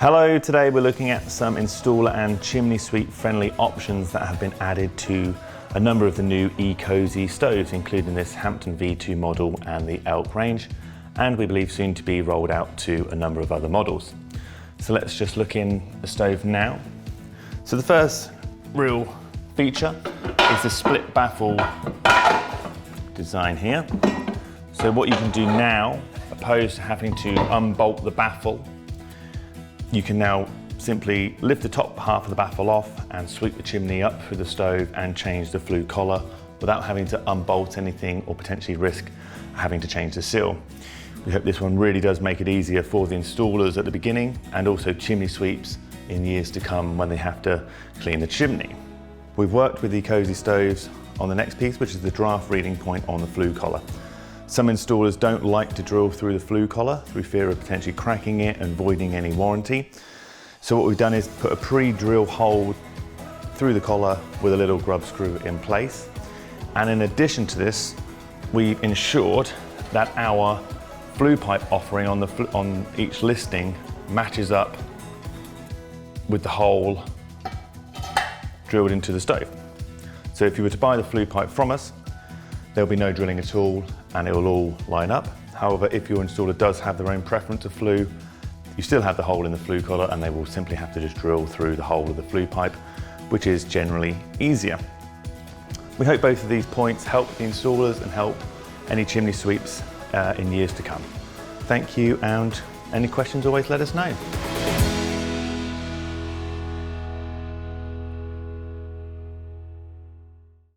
Hello, today we're looking at some installer and chimney sweep friendly options that have been added to a number of the new Ecosy stoves, including this Hampton V2 model and the Elk range, and we believe soon to be rolled out to a number of other models. So let's just look in the stove now. So the first real feature is the split baffle design here. So what you can do now, opposed to having to unbolt the baffle, you can now simply lift the top half of the baffle off and sweep the chimney up through the stove and change the flue collar without having to unbolt anything or potentially risk having to change the seal. We hope this one really does make it easier for the installers at the beginning and also chimney sweeps in years to come when they have to clean the chimney. We've worked with Ecosy Stoves on the next piece, which is the draft reading point on the flue collar. Some installers don't like to drill through the flue collar through fear of potentially cracking it and voiding any warranty. So what we've done is put a pre-drill hole through the collar with a little grub screw in place. And in addition to this, we've ensured that our flue pipe offering on each listing matches up with the hole drilled into the stove. So if you were to buy the flue pipe from us, there'll be no drilling at all and it will all line up. However, if your installer does have their own preference of flue, you still have the hole in the flue collar and they will simply have to just drill through the hole of the flue pipe, which is generally easier. We hope both of these points help the installers and help any chimney sweeps in years to come. Thank you, and any questions, always let us know.